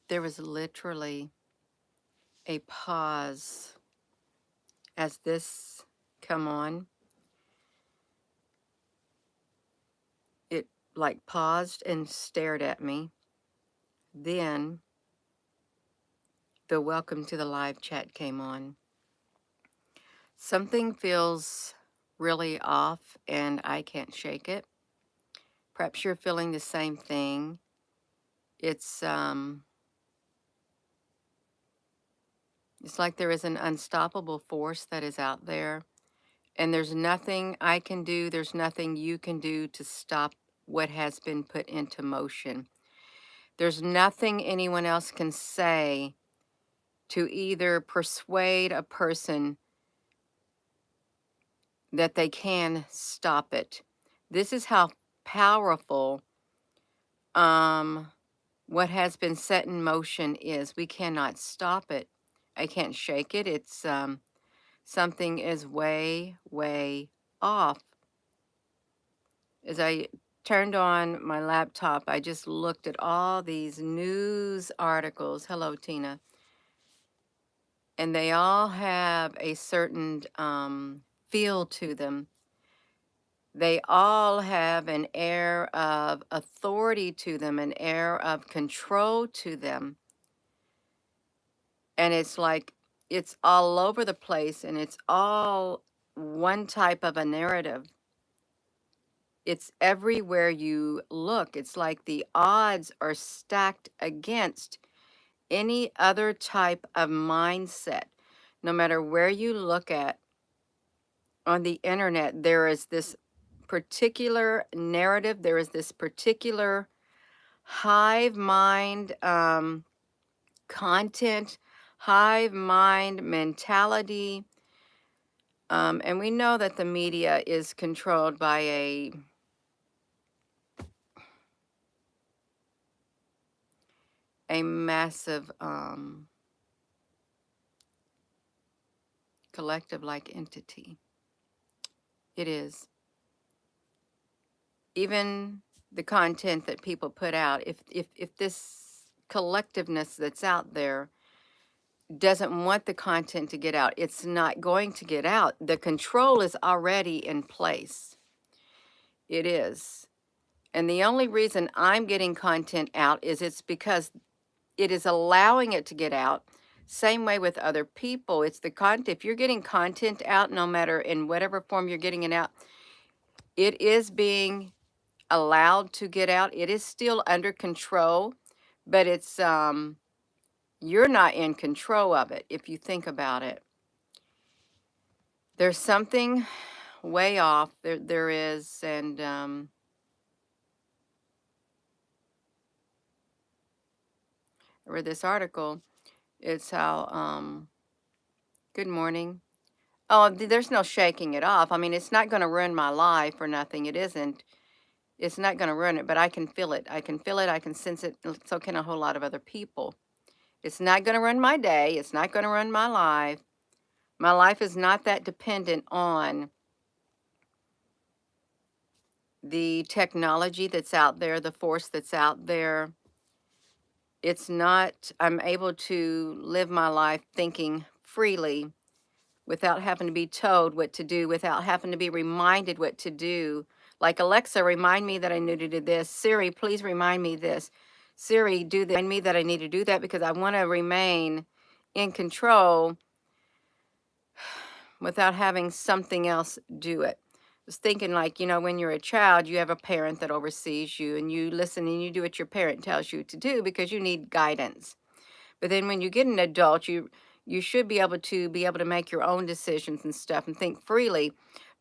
There was literally a pause as this come on. It like paused and stared at me. Then the welcome to the live chat came on. Something feels really off and I can't shake it. Perhaps you're feeling the same thing. It's it's like there is an unstoppable force that is out there, and there's nothing I can do, there's nothing you can do to stop what has been put into motion. There's nothing anyone else can say to either persuade a person that they can stop it. This is how powerful um, what has been set in motion is. We cannot stop it. I can't shake it. It's something is way, way off. As I turned on my laptop, I just looked at all these news articles. Hello, Tina. And they all have a certain feel to them. They all have an air of authority to them, an air of control to them. And it's like it's all over the place and it's all one type of a narrative. It's everywhere you look. It's like the odds are stacked against any other type of mindset. No matter where you look at on the internet, there is this particular narrative, there is this particular hive mind content, hive mind mentality. And we know that the media is controlled by a massive collective like entity. It is. Even the content that people put out, if this collectiveness that's out there doesn't want the content to get out, it's not going to get out. The control is already in place. It is. And the only reason I'm getting content out is it's because it is allowing it to get out. Same way with other people. It's the content. If you're getting content out, no matter in whatever form you're getting it out, it is being allowed to get out. It is still under control, but it's you're not in control of it if you think about it. There's something way off. There is, and I read this article. It's how good morning. Oh, there's no shaking it off. I mean, it's not going to ruin my life or nothing. It isn't. It's not going to ruin it, but I can feel it. I can feel it. I can sense it. So can a whole lot of other people. It's not going to run my day. It's not going to run my life. My life is not that dependent on the technology that's out there, the force that's out there. It's not, I'm able to live my life thinking freely without having to be told what to do, without having to be reminded what to do. Like, Alexa, remind me that I need to do this. Siri, please remind me this. Siri, do this. Remind me that I need to do that because I want to remain in control without having something else do it. I was thinking, like, when you're a child, you have a parent that oversees you and you listen and you do what your parent tells you to do because you need guidance. But then when you get an adult, you should be able to make your own decisions and stuff and think freely.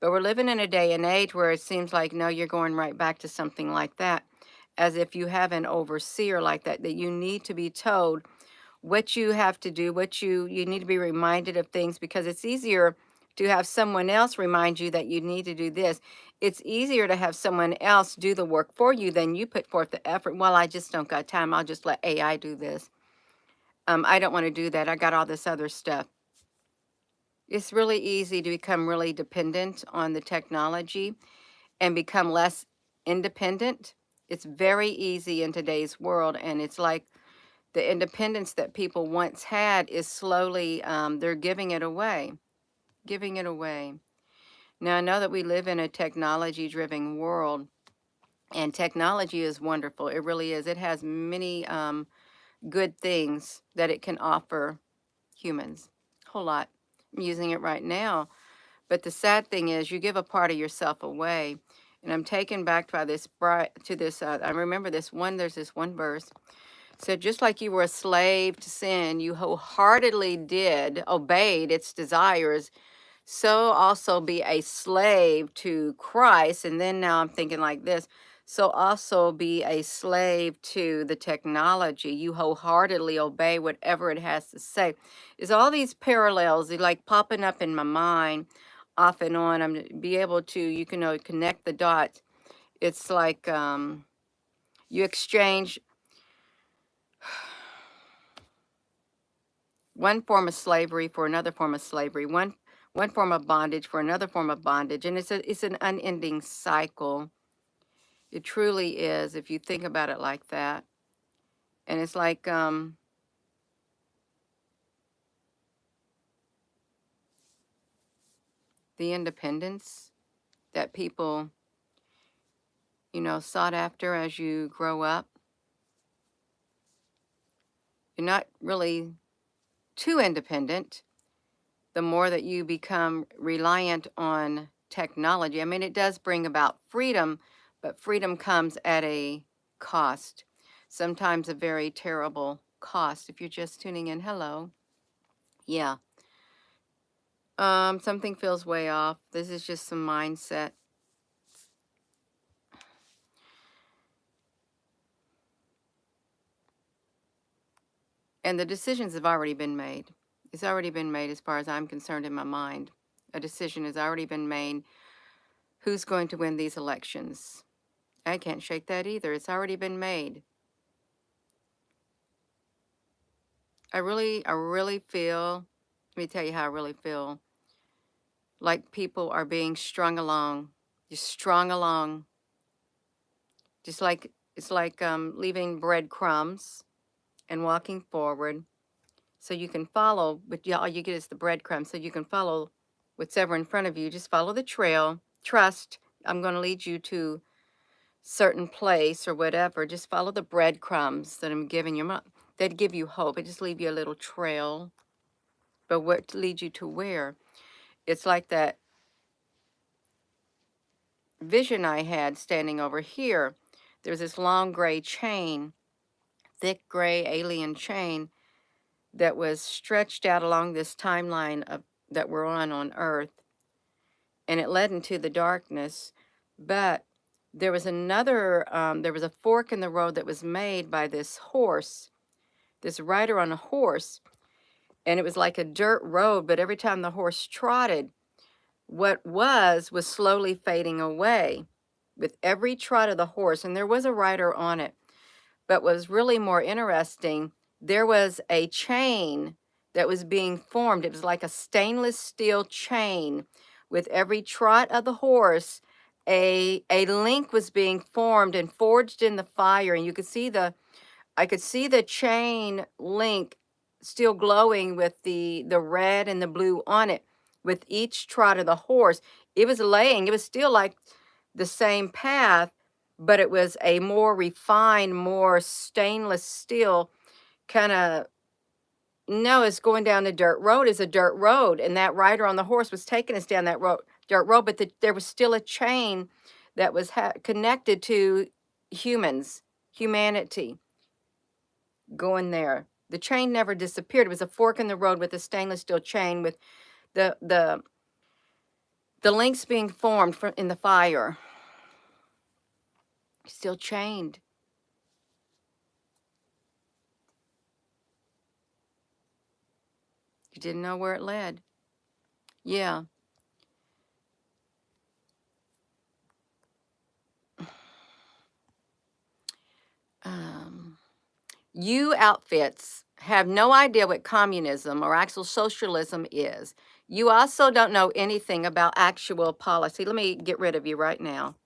But we're living in a day and age where it seems like, no, you're going right back to something like that, as if you have an overseer like that, that you need to be told what you have to do, what you need to be reminded of things, because it's easier to have someone else remind you that you need to do this. It's easier to have someone else do the work for you than you put forth the effort. Well, I just don't got time. I'll just let AI do this. I don't want to do that. I got all this other stuff. It's really easy to become really dependent on the technology and become less independent. It's very easy in today's world. And it's like The independence that people once had is slowly, they're giving it away, giving it away. Now, I know that we live in a technology-driven world, and technology is wonderful. It really is. It has many good things that it can offer humans. Whole lot. I'm using it right now. But the sad thing is, you give a part of yourself away. And I'm taken back by this to this. I remember this one. There's this one verse. It said, just like you were a slave to sin, you wholeheartedly obeyed its desires, so also be a slave to Christ. And then now I'm thinking like this. So also be a slave to the technology. You wholeheartedly obey whatever it has to say. Is all these parallels like popping up in my mind off and on. I'm be able to, you can connect the dots. It's like you exchange one form of slavery for another form of slavery, one form of bondage for another form of bondage, and it's an unending cycle. It truly is, if you think about it like that. And it's like the independence that people, sought after as you grow up. You're not really too independent the more that you become reliant on technology. I mean, it does bring about freedom, but freedom comes at a cost, sometimes a very terrible cost. If you're just tuning in, hello. Yeah. Something feels way off. This is just some mindset. And the decisions have already been made. It's already been made as far as I'm concerned in my mind. A decision has already been made. Who's going to win these elections? I can't shake that either. It's already been made. I really feel, let me tell you how I really feel, like people are being strung along, just strung along, just like, it's like leaving breadcrumbs and walking forward so you can follow, but all you get is the breadcrumbs, so you can follow what's ever in front of you. Just follow the trail, trust, I'm going to lead you to certain place or whatever. Just follow the breadcrumbs that I'm giving you. They'd give you hope. It just leave you a little trail. But what to lead you to where? It's like that vision I had standing over here. There's this long gray chain, thick gray alien chain that was stretched out along this timeline that we're on Earth, and it led into the darkness. But there was there was a fork in the road that was made by this horse, this rider on a horse, and it was like a dirt road, but every time the horse trotted, what was slowly fading away with every trot of the horse, and there was a rider on it. But what was really more interesting, there was a chain that was being formed. It was like a stainless steel chain. With every trot of the horse, a link was being formed and forged in the fire, and you could see I could see the chain link still glowing with the red and the blue on it with each trot of the horse. It was still like the same path, but it was a more refined, more stainless steel kind of, no, it's going down the dirt road is a dirt road. And that rider on the horse was taking us down that dirt road, but there was still a chain that was connected to humanity going there. The chain never disappeared. It was a fork in the road with a stainless steel chain with the links being formed in the fire. Still chained. You didn't know where it led. Yeah. You outfits have no idea what communism or actual socialism is. You also don't know anything about actual policy. Let me get rid of you right now.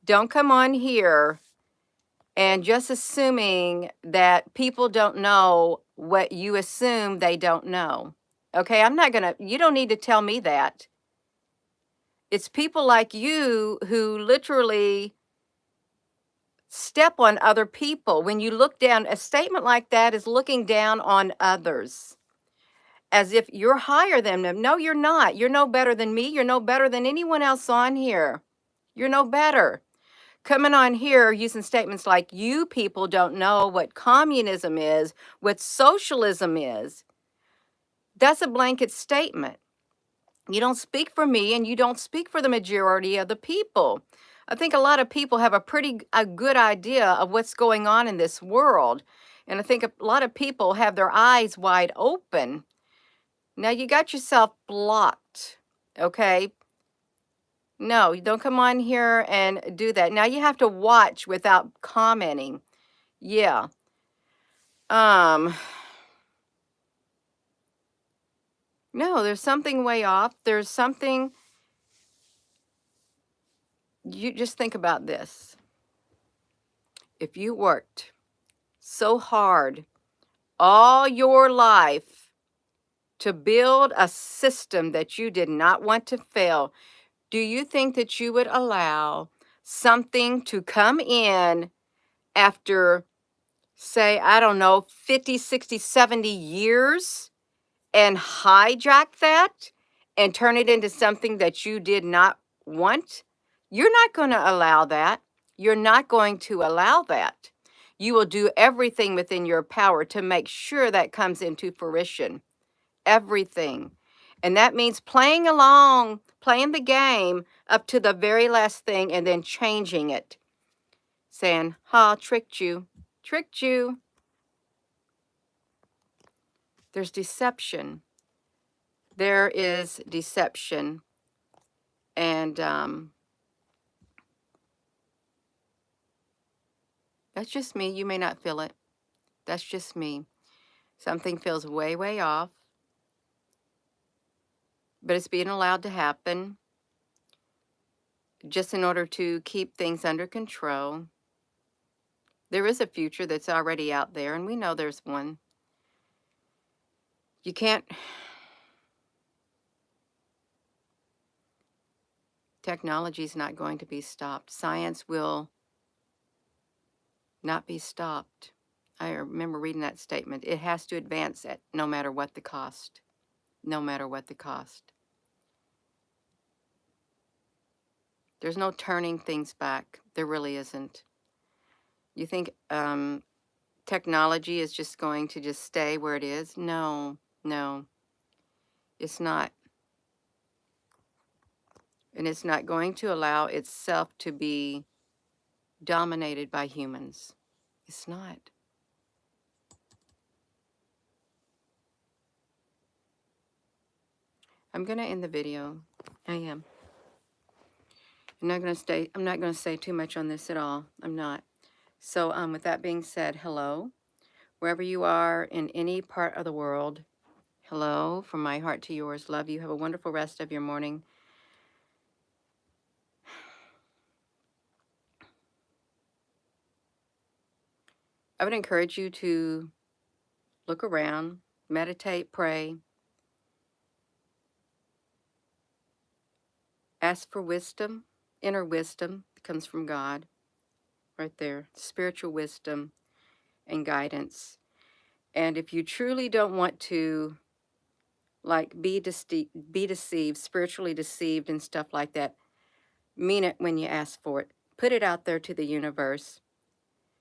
Don't come on here and just assuming that people don't know what you assume they don't know. Okay, you don't need to tell me that. It's people like you who literally step on other people. When you look down, a statement like that is looking down on others as if you're higher than them. No, you're not. You're no better than me. You're no better than anyone else on here. You're no better. Coming on here using statements like, you people don't know what communism is, what socialism is. That's a blanket statement. You don't speak for me and you don't speak for the majority of the people. I think a lot of people have a good idea of what's going on in this world. And I think a lot of people have their eyes wide open. Now you got yourself blocked, okay? No, you don't come on here and do that. Now you have to watch without commenting. Yeah. Um, no, there's something way off. There's something, you just think about this. If you worked so hard all your life to build a system that you did not want to fail, do you think that you would allow something to come in after, say, I don't know, 50, 60, 70 years and hijack that and turn it into something that you did not want? You're not going to allow that. You're not going to allow that. You will do everything within your power to make sure that comes into fruition. Everything. And that means playing along, playing the game up to the very last thing and then changing it. Saying, ha, tricked you, tricked you. There's deception. There is deception. And that's just me. You may not feel it. That's just me. Something feels way, way off. But it's being allowed to happen just in order to keep things under control. There is a future that's already out there, and we know there's one. You can't, technology is not going to be stopped. Science will not be stopped. I remember reading that statement. It has to advance at no matter what the cost. No matter what the cost. There's no turning things back. There really isn't. You think technology is just going to just stay where it is? No, no, it's not. And it's not going to allow itself to be dominated by humans. It's not. I'm going to end the video. I am. I'm not going to say too much on this at all. I'm not. So with that being said, hello. Wherever you are in any part of the world, hello, from my heart to yours. Love you. Have a wonderful rest of your morning. I would encourage you to look around, meditate, pray, ask for wisdom, inner wisdom that comes from God, right there, spiritual wisdom and guidance. And if you truly don't want to, like, be deceived, spiritually deceived and stuff like that, mean it when you ask for it. Put it out there to the universe.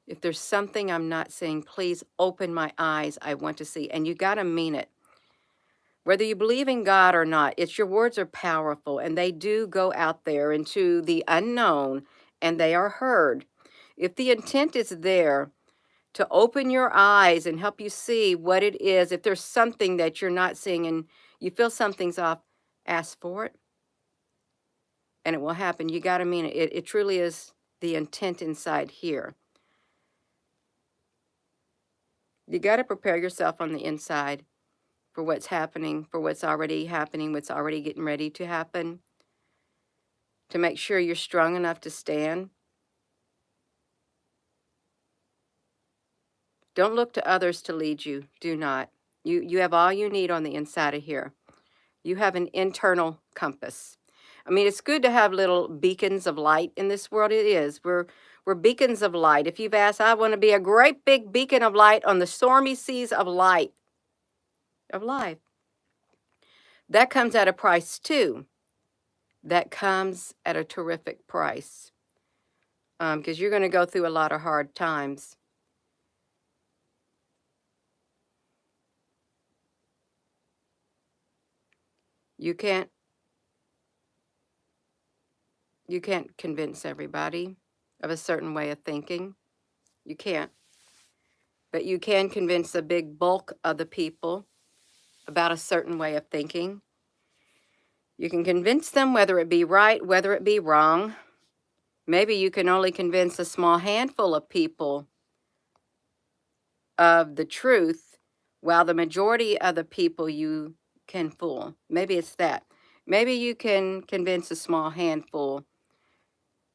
If there's something I'm not seeing, please open my eyes. I want to see. And you got to mean it. Whether you believe in God or not, it's your words are powerful and they do go out there into the unknown and they are heard. If the intent is there to open your eyes and help you see what it is, if there's something that you're not seeing and you feel something's off, ask for it and it will happen. You got to mean it. It truly is the intent inside here. You got to prepare yourself on the inside for what's happening, for what's already happening, what's already getting ready to happen, to make sure you're strong enough to stand. Don't look to others to lead you. Do not. You have all you need on the inside of here. You have an internal compass. I mean, it's good to have little beacons of light in this world. It is. We're beacons of light. If you've asked, I want to be a great big beacon of light on the stormy seas of light of life. That comes at a price too. That comes at a terrific price. Because you're going to go through a lot of hard times. You can't convince everybody of a certain way of thinking. You can't. But you can convince a big bulk of the people about a certain way of thinking. You can convince them whether it be right, whether it be wrong. Maybe you can only convince a small handful of people of the truth, while the majority of the people you can fool. Maybe it's that. Maybe you can convince a small handful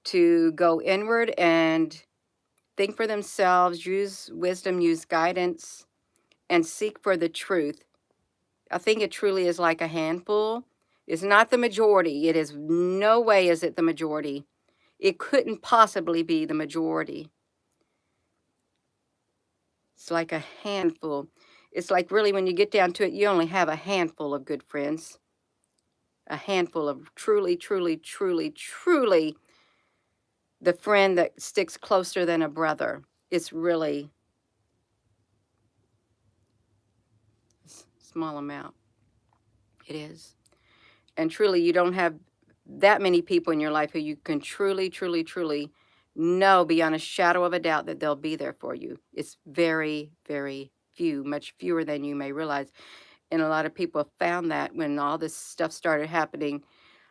to go inward and think for themselves, use wisdom, use guidance, and seek for the truth. I think it truly is like a handful. It's not the majority. It is no way is it the majority. It couldn't possibly be the majority. It's like a handful. It's like really when you get down to it, you only have a handful of good friends. A handful of truly, truly, truly, truly the friend that sticks closer than a brother. It's really small amount. It is. And truly, you don't have that many people in your life who you can truly, truly, truly know beyond a shadow of a doubt that they'll be there for you. It's very, very few, much fewer than you may realize. And a lot of people have found that when all this stuff started happening,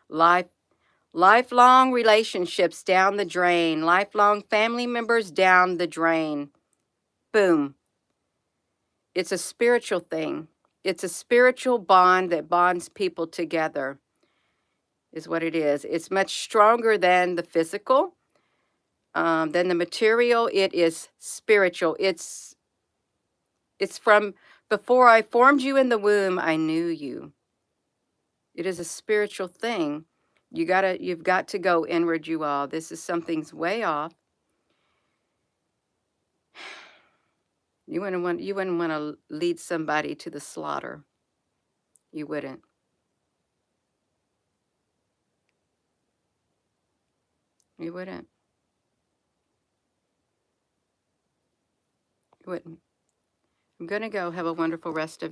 lifelong relationships down the drain, lifelong family members down the drain. Boom. It's a spiritual thing. It's a spiritual bond that bonds people together, is what it is. It's much stronger than the physical, than the material. It is spiritual. It's from before I formed you in the womb, I knew you. It is a spiritual thing. You've got to go inward, you all. This is something's way off. You wouldn't want to lead somebody to the slaughter. You wouldn't. You wouldn't. You wouldn't. I'm going to go. Have a wonderful rest of